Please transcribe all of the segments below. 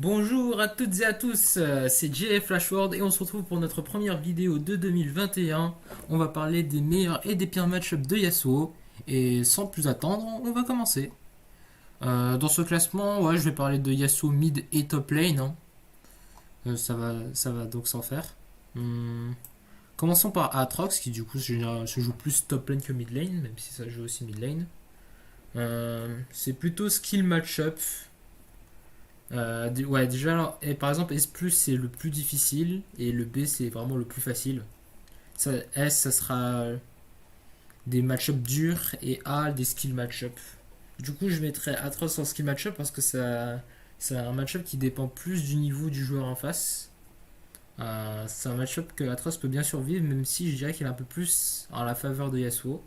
Bonjour à toutes et à tous, c'est JF Flashword et on se retrouve pour notre première vidéo de 2021. On va parler des meilleurs et des pires match-ups de Yasuo. Et sans plus attendre, on va commencer. Dans ce classement, ouais, je vais parler de Yasuo mid et top lane, hein. Ça va donc sans faire. Hum, Commençons par Aatrox qui du coup se joue plus top lane que mid lane, même si ça joue aussi mid lane. C'est plutôt skill match-up. Ouais, déjà, et par exemple, S plus c'est le plus difficile et le B c'est vraiment le plus facile. S ça sera des match-up durs et A des skill match-up. Du coup, je mettrais Atrox en skill match-up parce que c'est un match-up qui dépend plus du niveau du joueur en face. C'est un match-up que Atrox peut bien survivre, même si je dirais qu'il est un peu plus en la faveur de Yasuo.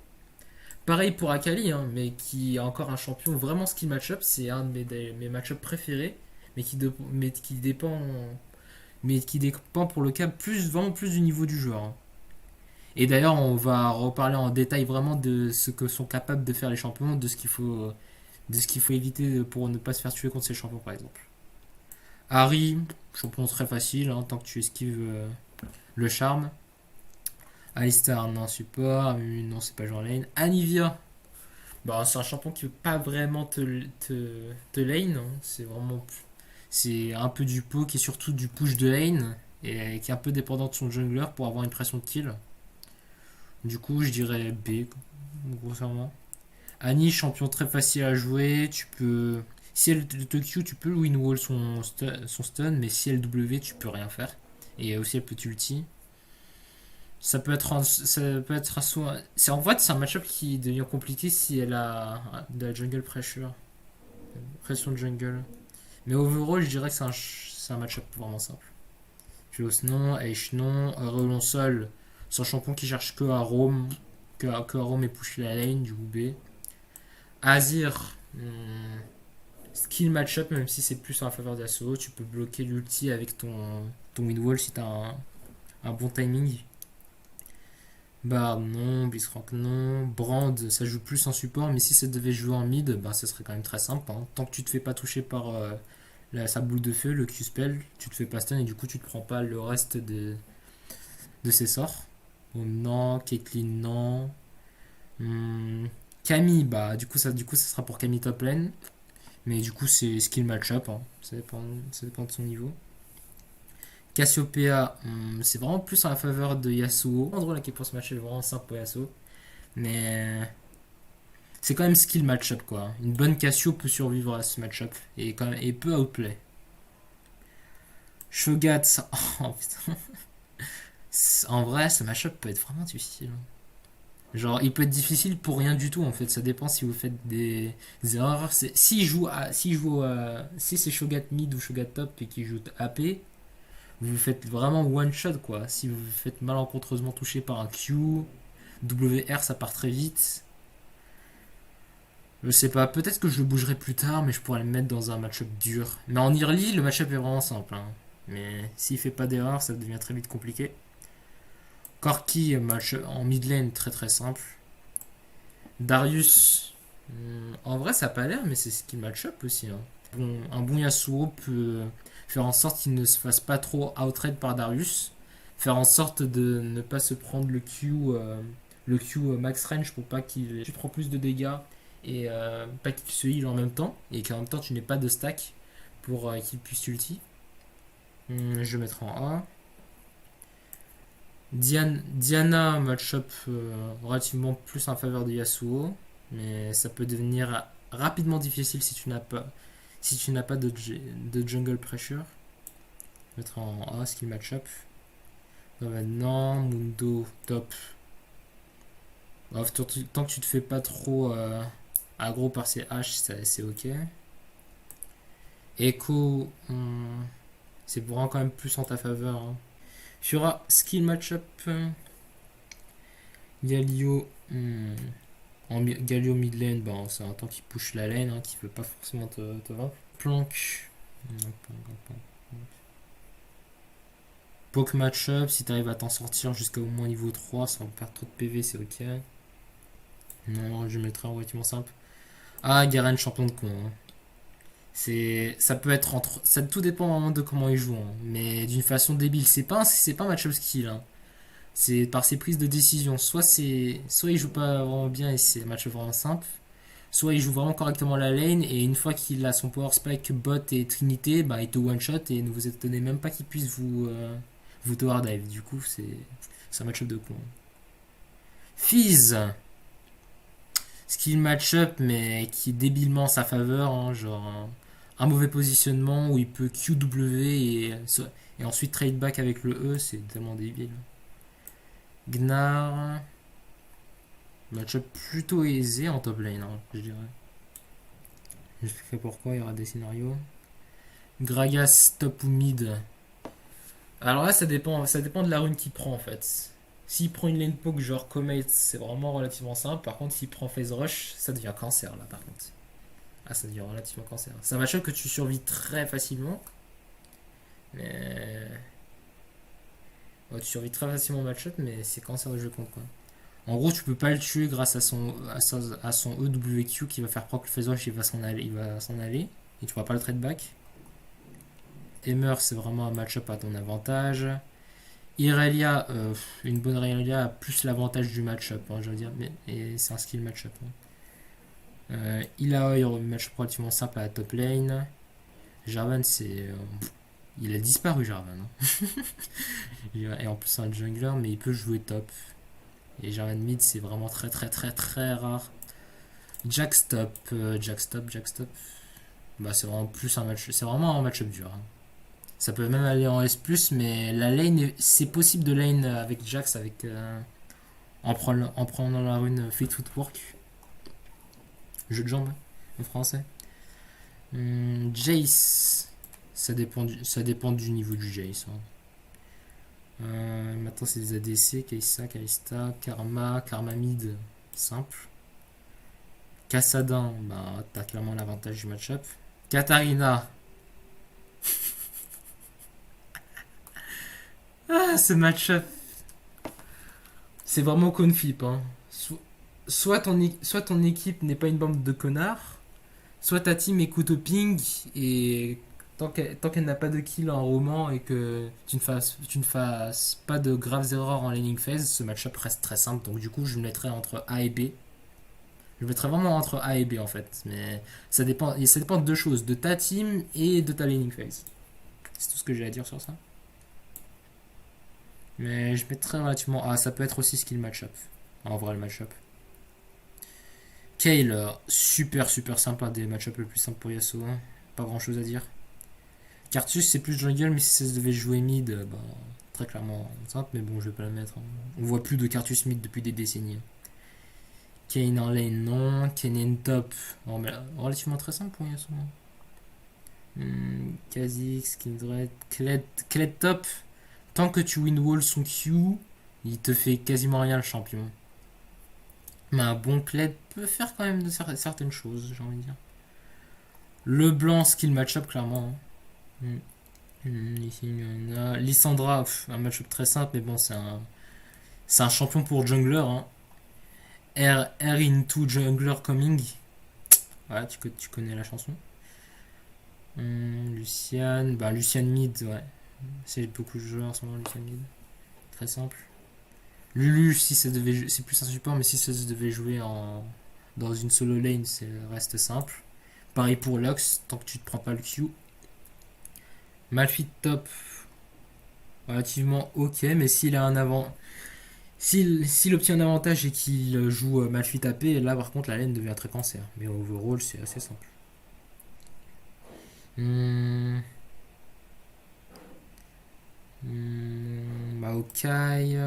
Pareil pour Akali, hein, mais qui est encore un champion vraiment skill match-up. C'est un de mes match-up préférés, mais qui dépend pour le cas vraiment plus du niveau du joueur, hein. Et d'ailleurs, on va reparler en détail vraiment de ce que sont capables de faire les champions, de ce qu'il faut éviter pour ne pas se faire tuer contre ces champions, par exemple. Harry, champion très facile, hein, tant que tu esquives le charme. Alistar, non, support. Non, c'est pas genre lane. Anivia, bah, c'est un champion qui veut pas vraiment te lane, hein. C'est un peu du poke et surtout du push de lane. Et qui est un peu dépendant de son jungler pour avoir une pression de kill. Du coup, je dirais B, grossièrement. Annie, champion très facile à jouer. Tu peux. Si elle te Q, tu peux win wall son stun, mais si elle W, tu peux rien faire. Et aussi, elle peut t'ulti. C'est en fait, c'est un match-up qui devient compliqué si elle a de la jungle pressure. Pression de jungle. Mais overall, je dirais que c'est un match-up vraiment simple. Philos non, Aish non, Relon seul, c'est un champion qui cherche que à Rome, que à Rome et push la lane, du coup B. Azir, skill match-up, même si c'est plus en faveur d'assaut, tu peux bloquer l'ulti avec ton windwall si t'as un bon timing. Bard non, Blitzcrank non, Brand ça joue plus en support, mais si ça devait jouer en mid, bah, ça serait quand même très simple, hein. Tant que tu te fais pas toucher par sa boule de feu, le Q-spell, tu te fais pas stun et du coup tu te prends pas le reste de ses sorts. Oh, non, Caitlyn non. Hmm, Camille, bah du coup ça sera pour Camille top lane, mais du coup c'est skill match-up, hein. Ça dépend de son niveau. Cassiopeia, c'est vraiment plus en la faveur de Yasuo. L'endroit là qui est pour ce match est vraiment simple pour Yasuo, mais c'est quand même skill match-up quoi. Une bonne Cassio peut survivre à ce match-up et peut outplay. Shogat, oh, putain. En vrai, ce match-up peut être vraiment difficile, hein. Genre, il peut être difficile pour rien du tout en fait. Ça dépend si vous faites des erreurs. Si c'est Shogat mid ou Shogat top et qu'il joue AP, vous vous faites vraiment one shot quoi. Si vous vous faites malencontreusement toucher par un Q, WR ça part très vite. Je sais pas, peut-être que je le bougerai plus tard, mais je pourrais le mettre dans un match-up dur. Mais en early, le match-up est vraiment simple, hein. Mais s'il fait pas d'erreur, ça devient très vite compliqué. Corki, match en mid lane, très très simple. Darius, en vrai, ça a pas l'air, mais c'est ce qui match-up aussi, hein. Un bon Yasuo peut faire en sorte qu'il ne se fasse pas trop outrade par Darius. Faire en sorte de ne pas se prendre le Q max range pour pas qu'il tu prends plus de dégâts et pas qu'il se heal en même temps. Et qu'en même temps, tu n'aies pas de stack pour qu'il puisse ulti. Je vais mettre en A. Diana, match-up relativement plus en faveur de Yasuo, mais ça peut devenir rapidement difficile si tu n'as pas de jungle pressure. Je vais mettre en A, skill match-up. Maintenant, Mundo, top. Bref, tant que tu te fais pas trop aggro par ces haches, c'est ok. Echo, c'est vraiment quand même plus en ta faveur, hein. Sur skill match-up, Galio, Galio mid lane, bon, c'est un temps qui push la lane, hein, qui veut pas forcément te vaincre. Plank, Poke match-up, si t'arrives à t'en sortir jusqu'à au moins niveau 3 sans perdre trop de PV, c'est ok. Non, je mettrai en relativement simple. Ah, Garen, champion de con, hein. Ça peut être entre. Ça tout dépend vraiment de comment il joue, hein. Mais d'une façon débile. C'est pas un match-up skill, hein. C'est par ses prises de décision. Soit il joue pas vraiment bien et c'est un match vraiment simple. Soit il joue vraiment correctement la lane et une fois qu'il a son power spike bot et trinité, bah il te one shot et ne vous étonnez même pas qu'il puisse vous tower dive. Du coup, c'est un match-up de con. Fizz, skill match-up mais qui est débilement en sa faveur, hein, genre un mauvais positionnement où il peut QW et ensuite trade back avec le E, c'est tellement débile. Gnar, match-up plutôt aisé en top lane, hein, je dirais. J'expliquerai pourquoi, il y aura des scénarios. Gragas top ou mid. Alors là, ça dépend de la rune qu'il prend en fait. S'il prend une lane poke genre Comet, c'est vraiment relativement simple. Par contre, s'il prend Phase Rush, ça devient cancer là par contre. Ah, ça devient relativement cancer. C'est un match que tu survis très facilement. Mais. Ouais, tu survis très facilement au match-up, mais c'est cancer de jeu contre quoi. En gros, tu peux pas le tuer grâce à son EWQ qui va faire proc le Phase Rush, il va s'en aller. Et tu pourras pas le trade back. Emmer, c'est vraiment un match-up à ton avantage. Irelia, une bonne Irelia a plus l'avantage du match-up, hein, je veux dire, et c'est un skill match-up, hein. Ilaoi, match relativement simple à la top lane. Jarvan, il a disparu, Jarvan, hein. Et en plus, c'est un jungler, mais il peut jouer top. Et Jarvan mid, c'est vraiment très très très très rare. Jackstop, Jackstop. Bah, c'est vraiment un match-up dur, hein. Ça peut même aller en S+, mais la lane, c'est possible de lane avec Jax en prenant la rune Fate Footwork. Jeu de jambes en français. Jace, ça dépend du niveau du Jace, hein. Maintenant, c'est des ADC, Kaisa, Kalista, Karma mid, simple. Kassadin, bah, t'as clairement l'avantage du match-up. Katarina, ah, ce match-up, c'est vraiment confip, hein. Soit ton équipe n'est pas une bande de connards, soit ta team écoute au ping et tant qu'elle n'a pas de kill en roman et que tu ne fasses pas de graves erreurs en laning phase, ce match-up reste très simple. Donc du coup, je le mettrai entre A et B. Je le mettrai vraiment entre A et B en fait. Mais ça dépend de deux choses, de ta team et de ta laning phase. C'est tout ce que j'ai à dire sur ça. Mais je mettrai relativement A. Ça peut être aussi skill match-up. En vrai, le match-up. Kale, super super sympa, des match-up le plus simple pour Yasuo, hein. Pas grand chose à dire. Cartus, c'est plus jungle, mais si ça se devait jouer mid, bah, très clairement simple, mais bon, je vais pas le mettre, hein. On voit plus de Cartus mid depuis des décennies. Kane en lane, non. Kane top, bon, mais relativement très simple pour Yasuo. Kha'Zix, Kindred, Kled top. Tant que tu win wall son Q, il te fait quasiment rien le champion. Mais un bon Kled peut faire quand même certaines choses, j'ai envie de dire. Le blanc skill match-up, clairement, hein. Ici, il y en a. Lissandra, un match-up très simple, mais bon, c'est un champion pour jungler, hein. R into jungler coming. Voilà, tu connais la chanson. Lucian, bah Lucian mid, ouais. C'est beaucoup de joueurs en ce moment, Lucian mid. Très simple. Lulu, si ça devait, c'est plus un support, mais si ça se devait jouer dans une solo lane, c'est reste simple. Pareil pour Lux, tant que tu te prends pas le Q. Malphite top, relativement ok, mais s'il a un avant. S'il obtient un avantage et qu'il joue Malphite AP, là par contre la lane devient très cancer. Mais overall, c'est assez simple. Maokai,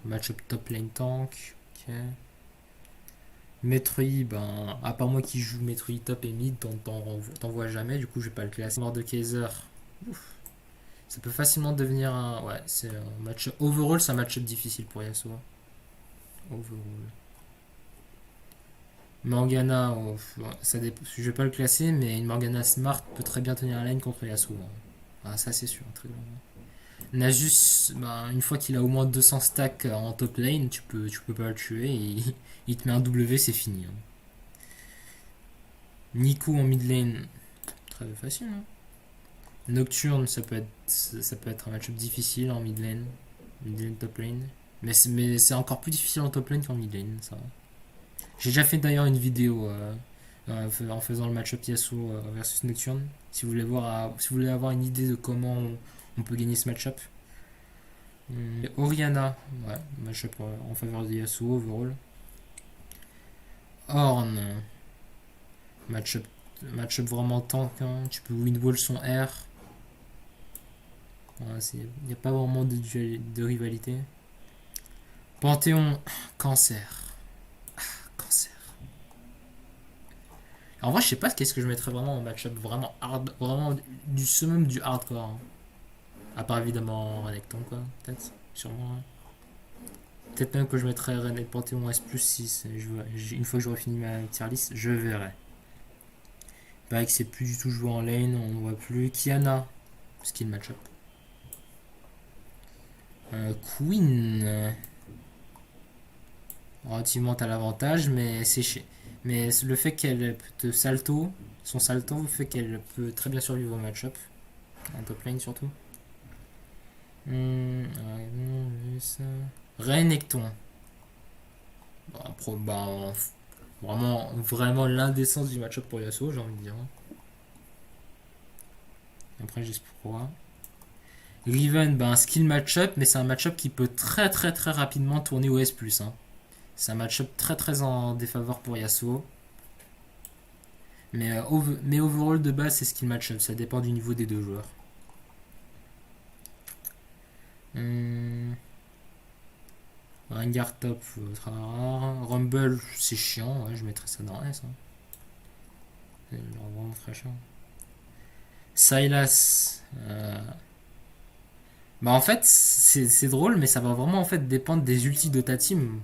match-up top lane tank. Ok. Metroid, ben, à part moi qui joue Metroid top et mid, t'en vois jamais, du coup je vais pas le classer. Mort de Kaiser, ouf. Ça peut facilement devenir un. Ouais, c'est un match. Overall, c'est un match-up difficile pour Yasuo. Overall. Morgana, oh, je vais pas le classer, mais une Morgana Smart peut très bien tenir la lane contre Yasuo, hein. Ah, ça c'est sûr, très bien. Nasus, bah, une fois qu'il a au moins 200 stacks en top lane, tu peux pas le tuer et il te met un W, c'est fini, hein. Nico en mid lane, Très facile, hein. Nocturne, ça peut être un match-up difficile en mid lane top lane. Mais c'est encore plus difficile en top lane qu'en mid lane, ça. J'ai déjà fait d'ailleurs une vidéo en faisant le match-up Yasuo versus Nocturne. Si vous voulez avoir une idée de comment on peut gagner ce match-up. Oriana, ouais, match-up en faveur de Yasuo overall. Ornn, match-up vraiment tank, hein. Tu peux win wall son R. Il n'y a pas vraiment de rivalité. Panthéon, cancer. Cancer. En vrai, je sais pas qu'est-ce que je mettrais vraiment en match-up vraiment hard, vraiment du summum du hardcore, hein. À part évidemment Renekton, quoi, peut-être, sûrement, hein. Peut-être même que je mettrais Rennes et Panthéon S plus 6. Une fois que j'aurai fini ma tier list, je verrai. Il paraît que c'est plus du tout joué en lane, on ne voit plus. Kiana, skill match-up. Queen. Relativement à l'avantage, mais mais le fait qu'elle te salto, son salto fait qu'elle peut très bien survivre au match-up. En top lane surtout. Renekton. Vraiment l'indécence du match-up pour Yasuo, j'ai envie de dire. Après, j'espère. Riven, un skill match-up, mais c'est un match-up qui peut très très très rapidement tourner au S+, hein. C'est un match-up très très en défaveur pour Yasuo. Mais overall de base, c'est skill match-up. Ça dépend du niveau des deux joueurs. Rengar top, très rare. Rumble, c'est chiant. Ouais, je mettrais ça dans S, hein. C'est vraiment très chiant. Sylas. En fait, c'est drôle, mais ça va vraiment en fait dépendre des ultis de ta team.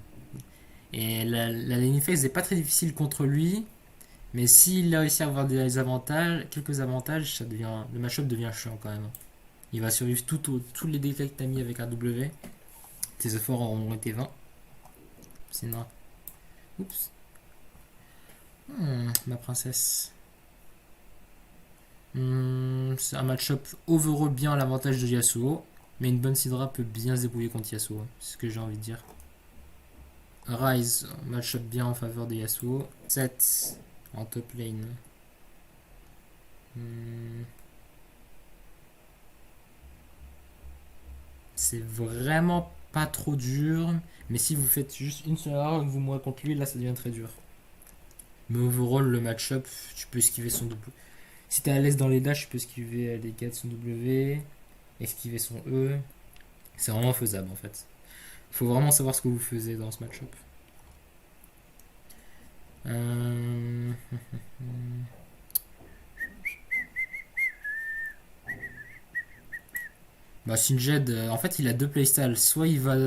Et la lane phase n'est pas très difficile contre lui, mais s'il a réussi à avoir quelques avantages, le match-up devient chiant quand même. Il va survivre tous les dégâts que tu as mis avec un W. Tes efforts auront été vains. Sinon. Oups. Ma princesse. C'est un match-up overall bien à l'avantage de Yasuo, mais une bonne Syndra peut bien se débrouiller contre Yasuo. C'est ce que j'ai envie de dire. Rise, match-up bien en faveur de Yasuo. 7 en top lane. C'est vraiment pas trop dur, mais si vous faites juste une seule erreur et que vous mourrez contre lui, là ça devient très dur. Mais overall, le match-up, tu peux esquiver son W. Si t'es à l'aise dans les dash, tu peux esquiver les dégâts de son W, esquiver son E. C'est vraiment faisable en fait. Faut vraiment savoir ce que vous faisiez dans ce match-up. Singed, en fait, il a deux playstyles. Soit il va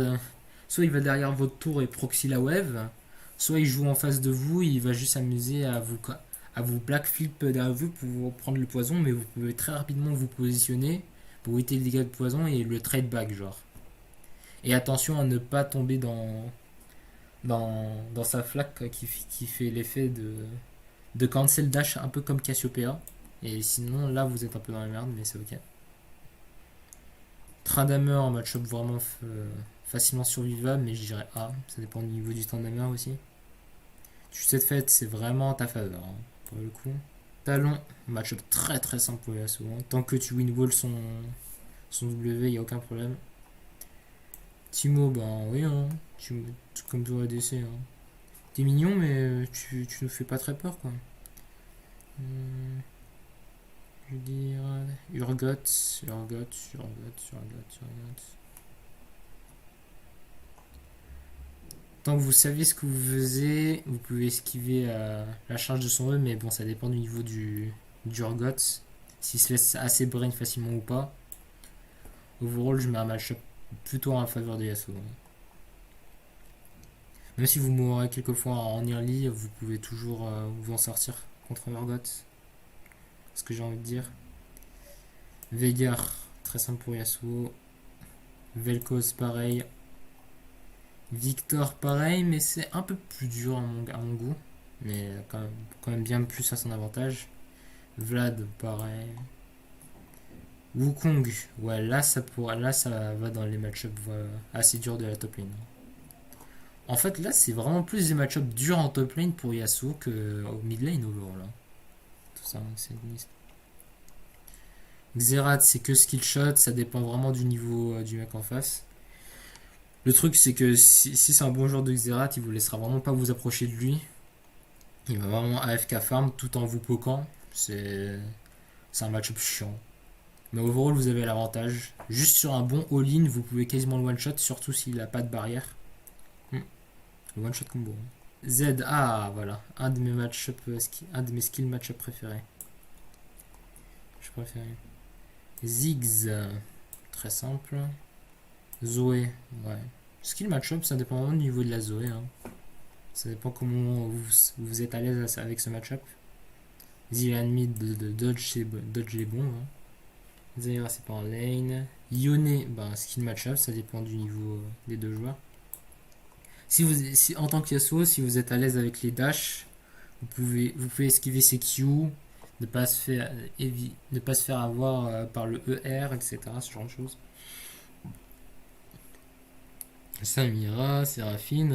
derrière votre tour et proxy la wave, soit il joue en face de vous, il va juste s'amuser à vous black flip derrière vous pour prendre le poison, mais vous pouvez très rapidement vous positionner pour éviter les dégâts de poison et le trade back, genre. Et attention à ne pas tomber dans sa flaque qui fait l'effet de cancel dash un peu comme Cassiopeia. Et sinon, là, vous êtes un peu dans la merde, mais c'est ok. Tryndamere en match-up vraiment facilement survivable, mais je dirais A. Ça dépend du niveau du Tryndamere aussi. Cette fête, c'est vraiment en ta faveur, hein, pour le coup. Talon, match-up très très simple pour Yasuo. Tant que tu win wall son W, il n'y a aucun problème. Timo, oui, hein, comme tout ADC. Hein. T'es mignon, mais tu nous fais pas très peur, quoi. Je veux dire. Urgot. Tant que vous savez ce que vous faisiez, vous pouvez esquiver la charge de son E, mais bon, ça dépend du niveau du Urgot. S'il se laisse assez brain facilement ou pas. Overall, je mets un match-up plutôt en faveur de Yasuo. Même si vous mourrez quelquefois en early, vous pouvez toujours vous en sortir contre Urgot. C'est ce que j'ai envie de dire. Veigar, très simple pour Yasuo. Vel'Koz, pareil. Victor, pareil, mais c'est un peu plus dur à mon goût. Mais quand même bien plus à son avantage. Vlad, pareil. Wukong, ouais, là, ça va dans les match-ups assez durs de la top lane. En fait, là, c'est vraiment plus des match-ups durs en top lane pour Yasuo que au mid lane overall. Là. Tout ça, c'est une liste. Xerath, c'est que skill shot, ça dépend vraiment du niveau du mec en face. Le truc, c'est que si c'est un bon joueur de Xerath, il vous laissera vraiment pas vous approcher de lui. Il va vraiment AFK farm tout en vous poquant. C'est un match-up chiant. Mais overall, vous avez l'avantage. Juste sur un bon all-in, vous pouvez quasiment le one-shot, surtout s'il n'a pas de barrière. Le one-shot combo. Z, ah voilà, un de mes match-up, un de mes skill match-up préférés. Je préfère. Ziggs, très simple. Zoé, ouais. Skill match-up, ça dépend vraiment du niveau de la Zoé. Hein. Ça dépend comment vous êtes à l'aise avec ce match-up. Zilan mid de dodge, dodge les bombes. Hein. Zaira, c'est pas en lane. Yone, bah, skill match-up, ça dépend du niveau des deux joueurs. Si en tant que Yasuo, si vous êtes à l'aise avec les dash, vous pouvez esquiver ses Q, ne pas se faire avoir par le ER, etc. Ce genre de choses. Samira, Séraphine,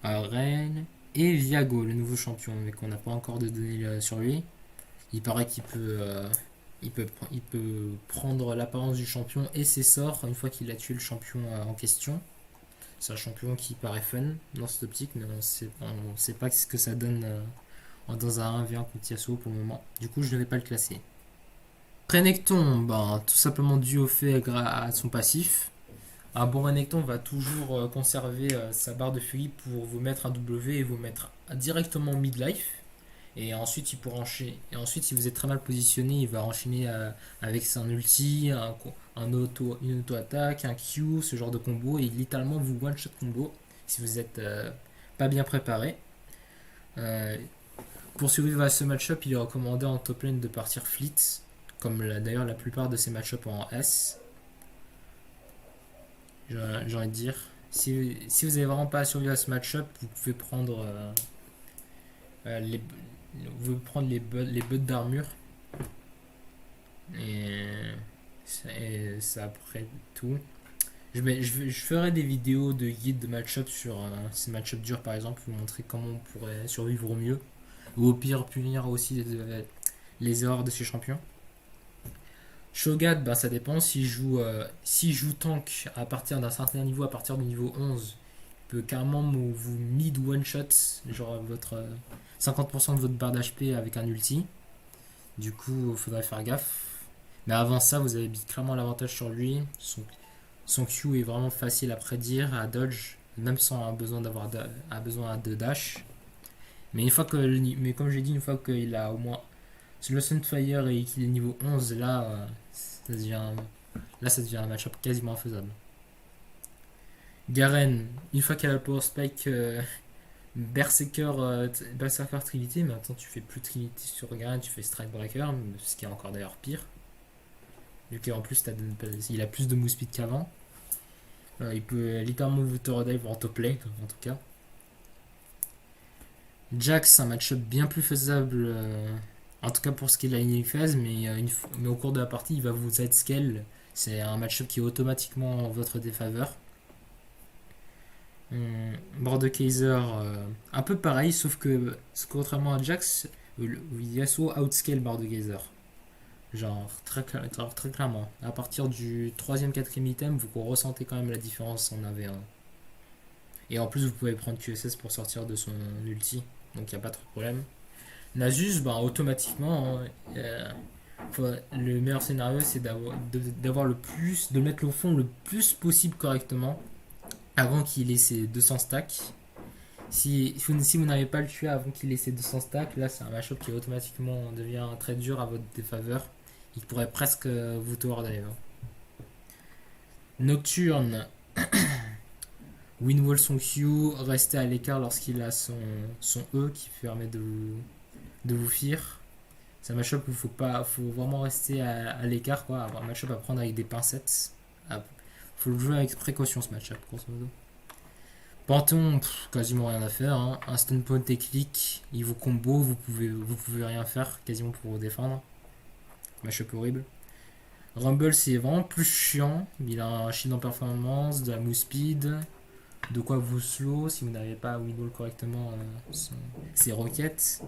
Ren et Viago, le nouveau champion, mais qu'on n'a pas encore de données sur lui. Il paraît il peut prendre l'apparence du champion et ses sorts une fois qu'il a tué le champion en question. C'est un champion qui paraît fun dans cette optique, mais on sait pas ce que ça donne dans un 1v1 contre Yasuo pour le moment. Du coup, je ne vais pas le classer. Renekton, ben, tout simplement dû au fait à son passif. Un bon Renekton va toujours conserver sa barre de furie pour vous mettre un W et vous mettre directement mid-life. Et ensuite, il pourra enchaîner. Et ensuite, si vous êtes très mal positionné, il va enchaîner avec son ulti, une auto-attaque, un Q, ce genre de combo. Et littéralement, vous one-shot combo si vous n'êtes pas bien préparé. Pour survivre à ce match-up, il est recommandé en top lane de partir fleet, comme d'ailleurs la plupart de ces match-ups en S. J'ai envie de dire. Si vous n'avez vraiment pas à survivre à ce match-up, vous pouvez prendre les buts d'armure. Et c'est après tout. Je ferai des vidéos de guide de match-up sur ces match-up durs par exemple, pour vous montrer comment on pourrait survivre au mieux. Ou au pire, punir aussi les erreurs de ces champions. Shogat, bah, ça dépend. S'il joue tank à partir d'un certain niveau, à partir du niveau 11, il peut carrément vous mid one shot, genre votre 50% de votre barre d'HP avec un ulti. Du coup, il faudrait faire gaffe. Mais avant ça, vous avez clairement l'avantage sur lui. Son Q est vraiment facile à prédire, à dodge, même sans besoin de dash. Mais comme j'ai dit, une fois qu'il a au moins le Sunfire et qu'il est niveau 11, ça devient un match-up quasiment infaisable. Garen, une fois qu'elle a le Power Spike, Berserker Trinity, mais maintenant tu fais plus Trinity sur Garen, tu fais Strike Breaker, ce qui est encore d'ailleurs pire. Vu qu'en plus il a plus de move speed qu'avant. Il peut littéralement vous dive en top lane, en tout cas. Jax, c'est un match-up bien plus faisable, en tout cas pour ce qui est de la ligne phase, mais au cours de la partie, il va vous Z-scale. C'est un match-up qui est automatiquement en votre défaveur. Mordekaiser, un peu pareil, sauf que contrairement à Jax, Yasuo outscale Mordekaiser. Genre, très clairement. À partir du 3e-4e item, vous ressentez quand même la différence en AV1. Et en plus, vous pouvez prendre QSS pour sortir de son ulti. Donc, il n'y a pas trop de problème. Nasus, bah, automatiquement, le meilleur scénario, c'est d'avoir de mettre le fond le plus possible correctement avant qu'il ait ses 200 stacks. Si vous n'avez pas le tuer avant qu'il ait ses 200 stacks, là, c'est un match-up qui automatiquement devient très dur à votre défaveur. Il pourrait presque vous tower dive. Nocturne. Winwall son Q, rester à l'écart lorsqu'il a son E qui permet de vous fear. C'est un match-up où il faut vraiment rester à l'écart, quoi. Un match-up à prendre avec des pincettes. Faut le jouer avec précaution, ce match-up, grosso modo. Panthéon, quasiment rien à faire, hein. Instant point et click, il vous combo, vous pouvez rien faire quasiment pour vous défendre. Match-up horrible. Rumble, c'est vraiment plus chiant. Il a un shield en performance, de la move speed, de quoi vous slow si vous n'avez pas wiggle correctement ses roquettes.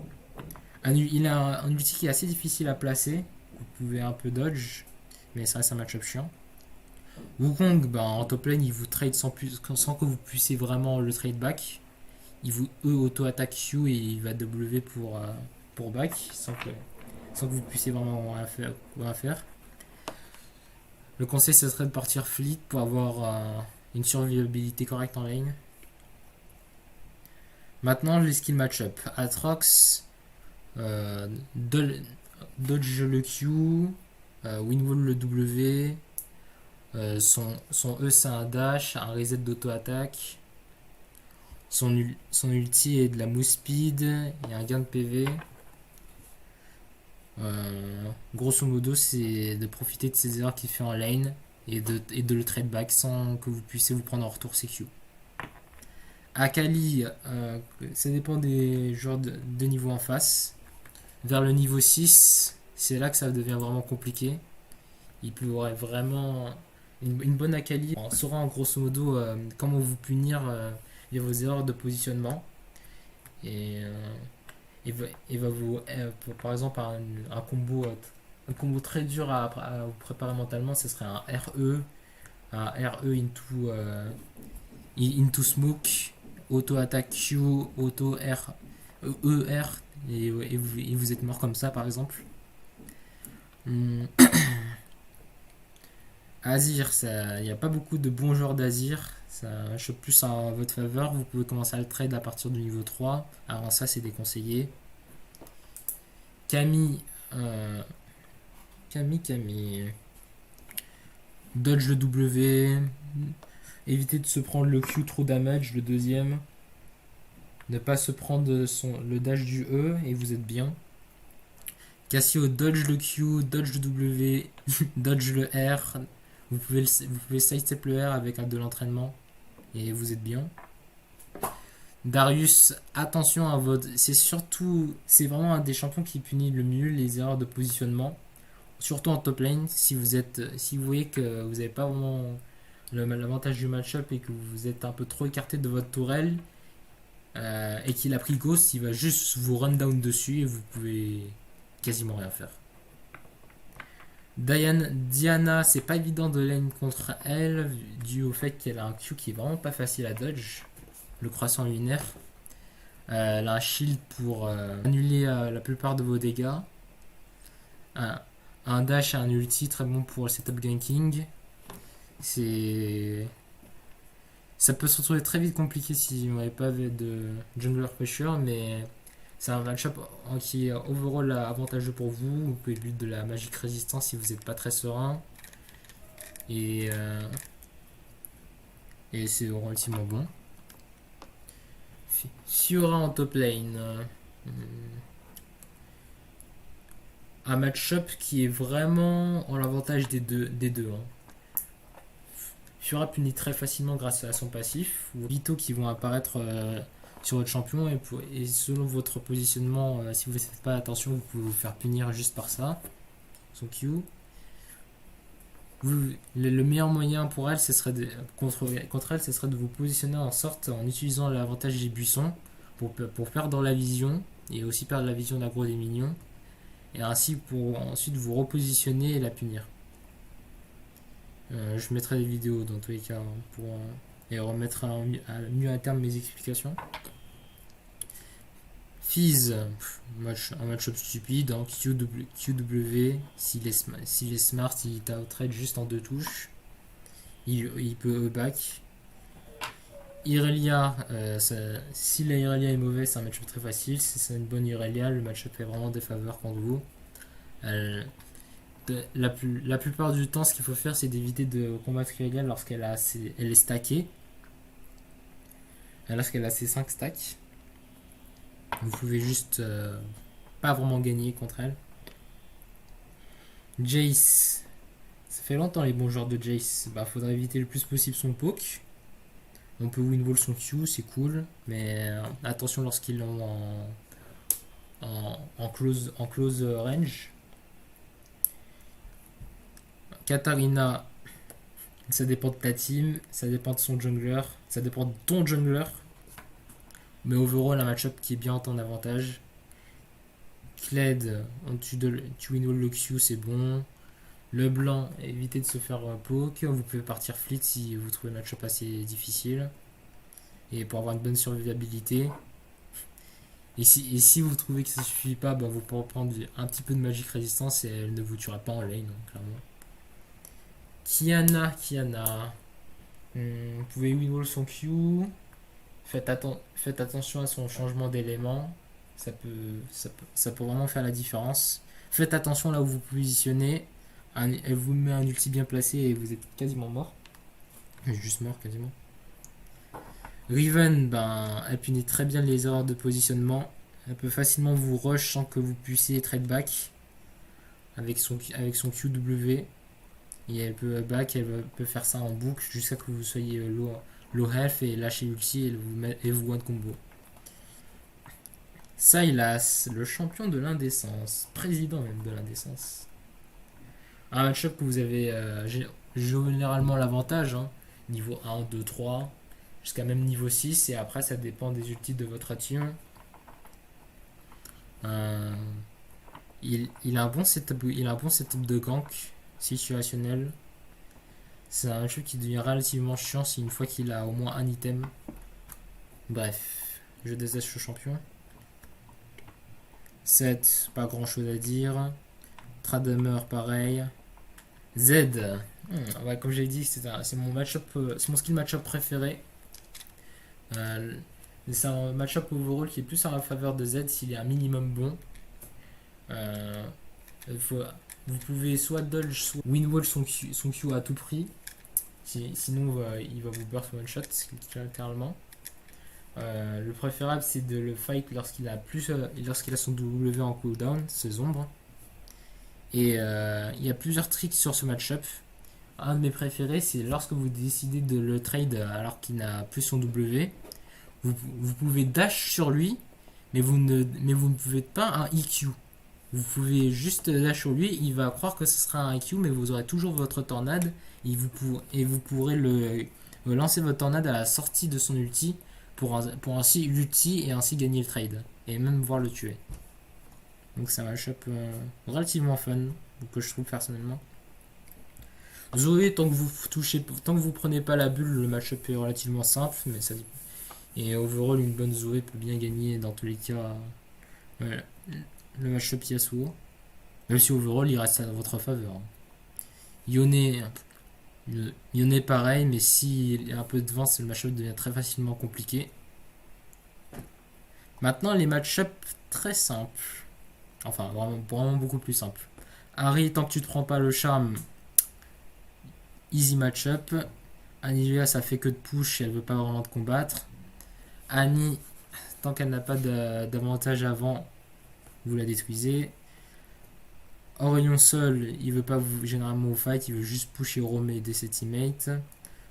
Il a un ulti qui est assez difficile à placer. Vous pouvez un peu dodge, mais ça reste un match-up chiant. Wukong, ben, en top lane, il vous trade sans que vous puissiez vraiment le trade back. Il vous auto-attaque Q et il va W pour back, sans que vous puissiez vraiment rien faire. Le conseil, ce serait de partir fleet pour avoir une survivabilité correcte en lane. Maintenant, les skill match-up. Atrox, dodge le Q, winwall le W, son E c'est un dash, un reset d'auto-attaque. Son ulti est de la move speed et un gain de PV. Grosso modo, c'est de profiter de ses erreurs qu'il fait en lane et de le trade back sans que vous puissiez vous prendre en retour CQ. Akali, ça dépend des joueurs de niveau en face. Vers le niveau 6, c'est là que ça devient vraiment compliqué. Il pourrait vraiment. Une bonne Akali saura en grosso modo comment vous punir vos erreurs de positionnement. Et va vous. Par exemple, un combo très dur à vous préparer mentalement, ce serait un RE into smoke, auto attaque Q, auto R, ER, et vous êtes mort comme ça par exemple. Azir, il n'y a pas beaucoup de bons joueurs d'Azir. Ça chope plus en votre faveur. Vous pouvez commencer à le trade à partir du niveau 3. Avant ça, c'est déconseillé. Camille. Camille. Dodge le W. Évitez de se prendre le Q trop damage, le deuxième. Ne pas se prendre le dash du E et vous êtes bien. Cassio, dodge le Q, dodge le W, dodge le R. Vous pouvez sidestep le R avec de l'entraînement et vous êtes bien. Darius, attention à votre. C'est vraiment un des champions qui punit le mieux les erreurs de positionnement. Surtout en top lane, si vous voyez que vous n'avez pas vraiment l'avantage du match-up et que vous êtes un peu trop écarté de votre tourelle et qu'il a pris Ghost, il va juste vous run down dessus et vous pouvez quasiment rien faire. Diana, c'est pas évident de lane contre elle, dû au fait qu'elle a un Q qui est vraiment pas facile à dodge, le croissant lunaire. Elle a un shield pour annuler la plupart de vos dégâts. Un dash et un ulti, très bon pour le setup ganking. Ça peut se retrouver très vite compliqué si vous n'avez pas de jungler pressure, mais c'est un match-up qui est overall avantageux pour vous. Vous pouvez build de la magique résistance si vous n'êtes pas très serein. Et c'est relativement bon. Fiora en top lane. Un match-up qui est vraiment en l'avantage des deux. Fiora punit très facilement grâce à son passif, ou Vito qui vont apparaître sur votre champion, et selon votre positionnement, si vous ne faites pas attention, vous pouvez vous faire punir juste par ça, son Q. Le meilleur moyen pour elle, contre elle, ce serait de vous positionner en sorte en utilisant l'avantage des buissons pour perdre la vision, et aussi perdre la vision d'aggro des minions, et ainsi pour ensuite vous repositionner et la punir. Je mettrai des vidéos dans tous les cas et remettre mieux à terme mes explications. Fizz, un match-up stupide, hein. QW, s'il est smart, il t'outrade juste en 2 touches. Il peut back. Irelia, si la Irelia est mauvaise, c'est un match-up très facile. Si c'est une bonne Irelia, le match-up fait vraiment des faveurs contre vous. La plupart du temps, ce qu'il faut faire, c'est d'éviter de combattre Irelia lorsqu'elle est stackée. Lorsqu'elle a ses 5 stacks. Vous pouvez juste pas vraiment gagner contre elle. Jace. Ça fait longtemps les bons joueurs de Jace. Faudrait éviter le plus possible son poke. On peut win wall son Q, c'est cool, mais attention lorsqu'ils l'ont en close range. Katarina, ça dépend de ta team, ça dépend de son jungler, ça dépend de ton jungler. Mais overall, un match-up qui est bien en ton avantage. Kled, tu win wall le Q, c'est bon. Le blanc, évitez de se faire poke. Vous pouvez partir fleet si vous trouvez le match-up assez difficile. Et pour avoir une bonne survivabilité. Et si vous trouvez que ça suffit pas, bah vous pouvez prendre un petit peu de magic résistance et elle ne vous tuera pas en lane, hein, clairement. Kiana. Vous pouvez win-wall son Q. Faites attention à son changement d'élément. Ça peut vraiment faire la différence. Faites attention là où vous positionnez. Elle vous met un ulti bien placé et vous êtes quasiment mort. Juste mort quasiment. Riven, ben, elle punit très bien les erreurs de positionnement. Elle peut facilement vous rush sans que vous puissiez trade back avec son QW. Et elle peut peut faire ça en boucle jusqu'à que vous soyez low health et lâcher l'ulti et vous one combo. Sylas, le champion de l'indécence, président même de l'indécence. Un match-up que vous avez généralement l'avantage, hein, niveau 1, 2, 3, jusqu'à même niveau 6, et après ça dépend des ultis de votre action. Il a un bon setup de gank situationnel. C'est un match qui devient relativement chiant si une fois qu'il a au moins un item. Bref, je déteste ce champion. 7, pas grand chose à dire. Trademer, pareil. Z, ouais, comme j'ai dit, c'est mon match-up, c'est mon skill match-up préféré. C'est un match-up overall qui est plus en la faveur de Z s'il est un minimum bon. Vous pouvez soit dodge, soit win-wall son Q à tout prix. Sinon, il va vous burst one shot, littéralement. Le préférable, c'est de le fight lorsqu'il a son W en cooldown, ses ombres. Et il y a plusieurs tricks sur ce match-up. Un de mes préférés, c'est lorsque vous décidez de le trade alors qu'il n'a plus son W. Vous pouvez dash sur lui, mais vous ne pouvez pas un EQ. Vous pouvez juste dash sur lui, il va croire que ce sera un EQ, mais vous aurez toujours votre tornade et vous pourrez lancer votre tornade à la sortie de son ulti pour ainsi l'ulti et ainsi gagner le trade et même voir le tuer. Donc c'est un match-up relativement fun que je trouve personnellement. Zoé, tant que vous prenez pas la bulle, le match-up est relativement simple, mais ça. Et overall, une bonne Zoé peut bien gagner dans tous les cas le match-up Yasuo. Même si overall, il reste à votre faveur. Yone pareil, mais s'il y a un peu de vent, le match-up devient très facilement compliqué. Maintenant, les match-up très simples. Enfin, vraiment beaucoup plus simples. Harry, tant que tu te prends pas le charme, easy match-up. Anivia, ça fait que de push, elle veut pas vraiment te combattre. Annie, tant qu'elle n'a pas d'avantage avant, vous la détruisez. Orion seul, il veut pas généralement vous fight, il veut juste push et roam et aider ses teammates.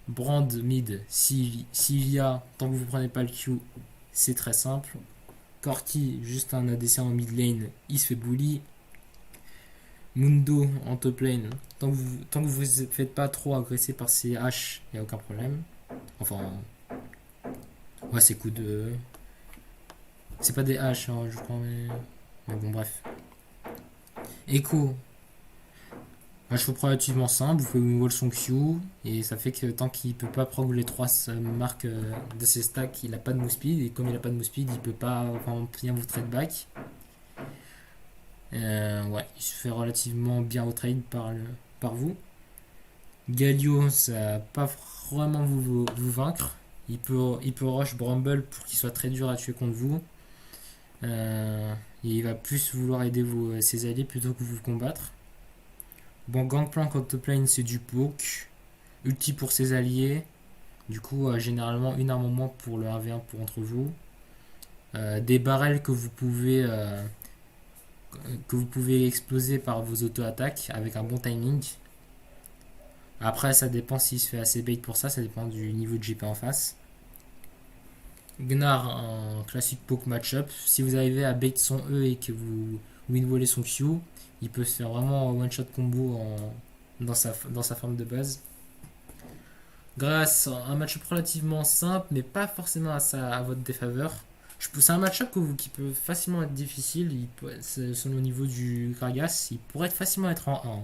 Brand mid, s'il y a, tant que vous prenez pas le Q, c'est très simple. Corki, juste un ADC en mid lane, il se fait bully. Mundo en top lane, tant que vous ne faites pas trop agresser par ses haches, il n'y a aucun problème. Enfin, ouais, c'est coups de. C'est pas des haches, hein, je crois, mais bon, bref. Echo, je trouve relativement simple, vous pouvez wall son Q, et ça fait que tant qu'il peut pas prendre les 3 marques de ses stacks, il a pas de move speed, et comme il a pas de move speed, il peut pas bien vous trade back. Ouais, il se fait relativement bien au trade par vous. Galio, ça va pas vraiment vous vaincre. Il peut rush Bramble pour qu'il soit très dur à tuer contre vous. Et il va plus vouloir aider ses alliés plutôt que vous combattre. Bon, Gangplank en top lane, c'est du poke. Ulti pour ses alliés. Du coup, généralement, une arme en moins pour le 1v1 pour entre vous. Des barrels que vous pouvez exploser par vos auto-attaques avec un bon timing. Après, ça dépend s'il se fait assez bait pour ça, ça dépend du niveau de GP en face. Gnar en classique poke match-up. Si vous arrivez à bait son E et que vous win-wallez son Q, il peut se faire vraiment one-shot combo dans sa forme de base. Grâce à un match-up relativement simple, mais pas forcément à votre défaveur. C'est un match-up qui peut facilement être difficile. Selon le niveau du Gragas, il pourrait facilement être en 1.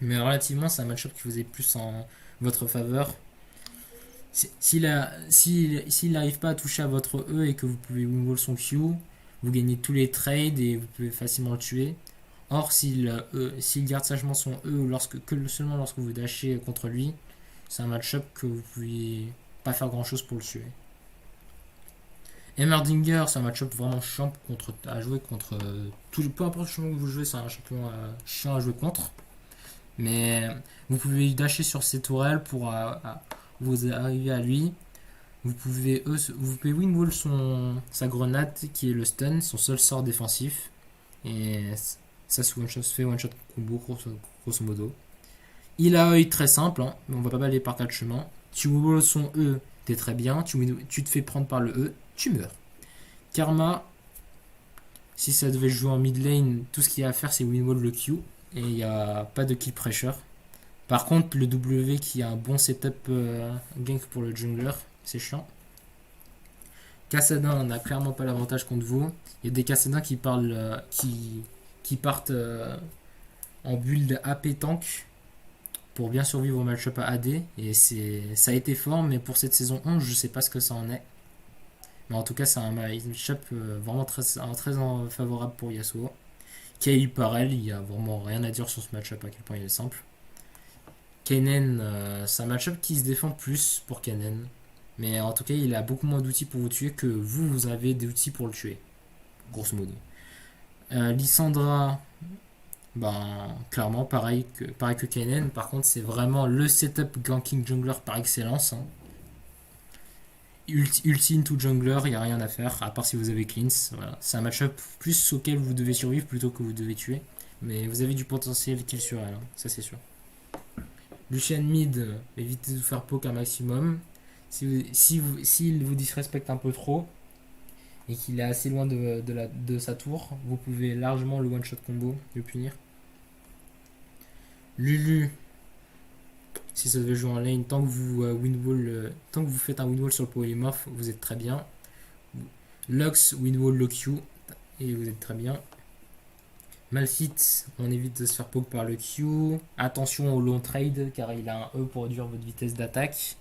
Mais relativement, c'est un match-up qui vous est plus en votre faveur. S'il n'arrive pas à toucher à votre E et que vous pouvez win-wall son Q, vous gagnez tous les trades et vous pouvez facilement le tuer. Or, s'il garde sagement son E seulement lorsque vous dashez contre lui, c'est un match-up que vous pouvez pas faire grand-chose pour le tuer. Emmerdinger, c'est un match-up vraiment chiant à jouer contre peu importe le champion que vous jouez, c'est un champion chiant à jouer contre. Mais vous pouvez dasher sur ses tourelles pour vous arriver à lui. Vous pouvez win-wall sa grenade qui est le stun, son seul sort défensif. Et ça se fait one-shot combo grosso modo. Il a œil très simple, hein, mais on va pas balayer par quatre chemins. Tu win-wall son E, t'es très bien. Tu te fais prendre par le E, tu meurs. Karma, si ça devait jouer en mid lane, tout ce qu'il y a à faire c'est win-wall le Q. Et il n'y a pas de kill pressure. Par contre, le W qui a un bon setup gank pour le jungler, c'est chiant. Kassadin n'a clairement pas l'avantage contre vous. Il y a des Kassadins qui partent en build AP tank pour bien survivre au match-up à AD. Et ça a été fort, mais pour cette saison 11, je sais pas ce que ça en est. Mais en tout cas, c'est un match-up vraiment très favorable pour Yasuo. Kayle Parel, il n'y a vraiment rien à dire sur ce match-up, à quel point il est simple. Kennen, c'est un match-up qui se défend plus pour Kennen. Mais en tout cas, il a beaucoup moins d'outils pour vous tuer que vous avez des outils pour le tuer. Grosso modo. Lissandra, clairement, pareil que Kennen. Par contre, c'est vraiment le setup ganking jungler par excellence. Hein. Ulti into jungler, il n'y a rien à faire, à part si vous avez cleanse. Voilà. C'est un match-up plus auquel vous devez survivre plutôt que vous devez tuer. Mais vous avez du potentiel kill sur elle, hein, ça c'est sûr. Lucian mid, évitez de faire poke un maximum. S'il vous disrespecte un peu trop et qu'il est assez loin de sa tour, vous pouvez largement le one-shot combo, le punir. Lulu, si ça devait jouer en lane, tant que vous faites un win-wall sur le polymorph, vous êtes très bien. Lux, win-wall le Q, et vous êtes très bien. Malphite, on évite de se faire poke par le Q. Attention au long trade, car il a un E pour réduire votre vitesse d'attaque.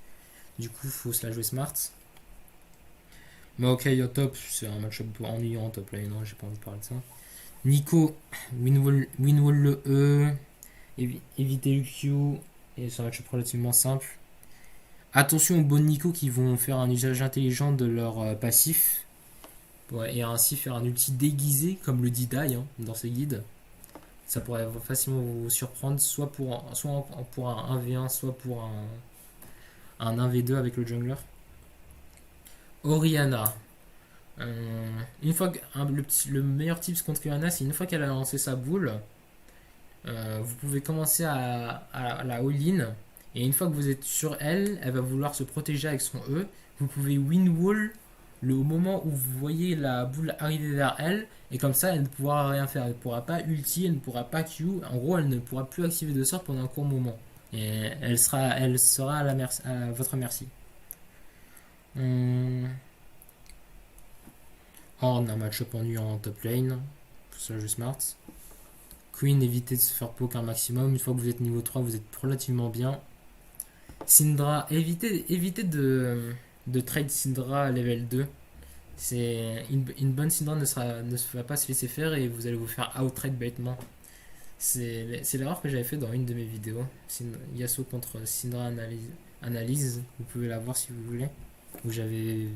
Du coup, il faut se la jouer smart. Mais ok, au top, c'est un match-up ennuyant en top lane, non, j'ai pas envie de parler de ça. Nico, win-wall le E, éviter le Q, et c'est un match-up relativement simple. Attention aux bons Nico qui vont faire un usage intelligent de leur passif. Ouais, et ainsi faire un ulti déguisé, comme le dit Dai hein, dans ses guides. Ça pourrait facilement vous surprendre, soit pour un 1v1, soit pour un 1v2 avec le jungler. Orianna. Une fois le meilleur tips contre Orianna, c'est une fois qu'elle a lancé sa boule, vous pouvez commencer à la all-in. Et une fois que vous êtes sur elle, elle va vouloir se protéger avec son E. Vous pouvez win-wall au moment où vous voyez la boule arriver vers elle, et comme ça elle ne pourra rien faire, elle ne pourra pas ulti, elle ne pourra pas Q, en gros elle ne pourra plus activer de sort pendant un court moment, et elle sera à votre merci. Horn, un match-up ennuyant en top lane, pour ça je smart. Queen, évitez de se faire poke un maximum, une fois que vous êtes niveau 3 vous êtes relativement bien. Syndra, évitez de trade Syndra level 2. C'est une bonne Syndra ne va pas se laisser faire et vous allez vous faire out-trade bêtement. C'est l'erreur que j'avais fait dans une de mes vidéos. Yasuo contre Syndra analyse. Vous pouvez la voir si vous voulez. Où j'avais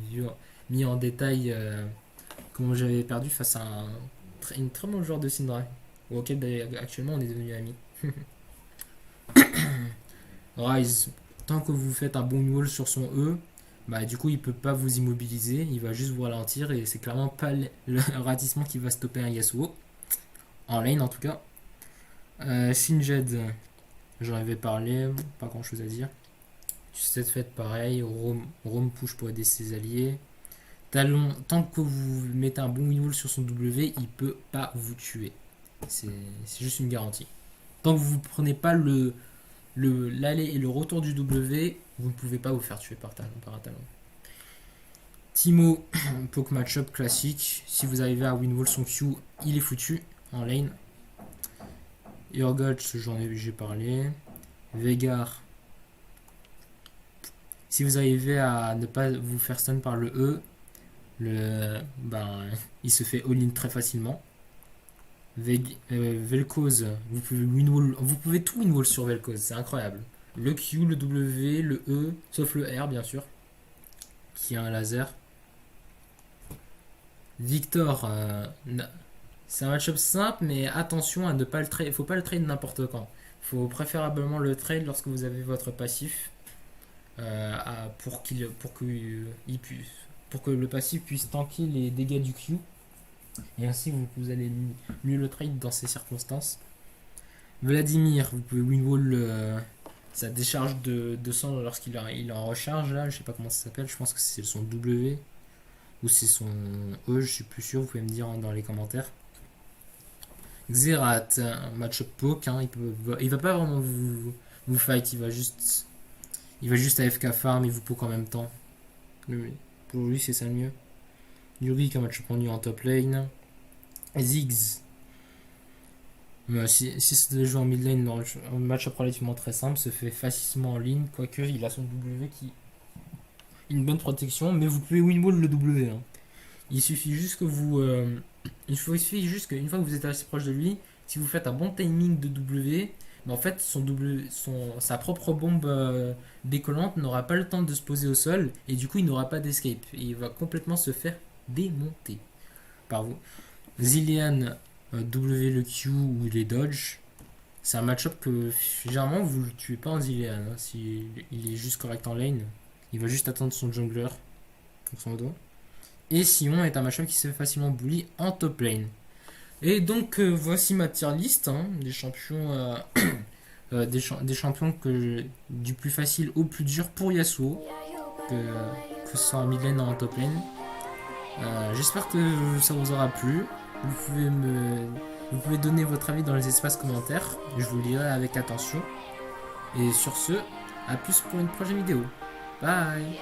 mis en détail comment j'avais perdu face à une très bon joueur de Syndra. Auquel actuellement on est devenus amis. Rise, tant que vous faites un bon wall sur son E, du coup il peut pas vous immobiliser, il va juste vous ralentir et c'est clairement pas le ratissement qui va stopper un Yasuo. En lane en tout cas. Singed, j'en avais parlé, pas grand chose à dire. Cette fête pareil, Rome push pour aider ses alliés. Talon, tant que vous mettez un bon win sur son W, il peut pas vous tuer. C'est juste une garantie. Tant que vous ne prenez pas l'aller et le retour du W, vous ne pouvez pas vous faire tuer par un talon. Timo, poke matchup classique. Si vous arrivez à win son Q, il est foutu en lane. Urgot, j'ai parlé. Vegar. Si vous arrivez à ne pas vous faire stun par le E, il se fait all-in très facilement. Vel'Koz, vous pouvez tout win-wall sur Vel'Koz, c'est incroyable. Le Q, le W, le E, sauf le R bien sûr, qui a un laser. Victor, c'est un match-up simple, mais attention à ne pas le trade. Il faut pas le trade n'importe quand. Il faut préférablement le trade lorsque vous avez votre passif pour que le passif puisse tanker les dégâts du Q. Et ainsi, vous allez mieux le trade dans ces circonstances. Vladimir, vous pouvez win-wall sa décharge de sang lorsqu'il est en recharge. Là, je sais pas comment ça s'appelle. Je pense que c'est son W ou c'est son E. Je suis plus sûr. Vous pouvez me dire dans les commentaires. Xerath, un match-up poke. Hein, il va pas vraiment vous fight. Il va juste AFK farm et vous poke en même temps. Pour lui, c'est ça le mieux. Yuri, un match-up en top lane. Ziggs. Si c'est des joueurs en mid lane, dans un match-up relativement très simple, se fait facilement en ligne, quoique il a son W qui une bonne protection, mais vous pouvez win-wall le W. Hein. Il suffit juste que il suffit juste qu'une fois que vous êtes assez proche de lui, si vous faites un bon timing de W, en fait sa propre bombe décollante n'aura pas le temps de se poser au sol, et du coup il n'aura pas d'escape. Et il va complètement se faire démonter par vous. Zilean, W le Q ou les dodge, c'est un match-up que généralement vous le tuez pas en Zilean. Hein, si il est juste correct en lane, il va juste attendre son jungler, grosso modo. Et Sion est un match-up qui se fait facilement bully en top lane. Et donc voici ma tier list des champions, des champions du plus facile au plus dur pour Yasuo, que ce soit en mid lane ou en top lane. J'espère que ça vous aura plu. Vous pouvez donner votre avis dans les espaces commentaires. Je vous lirai avec attention. Et sur ce, à plus pour une prochaine vidéo. Bye.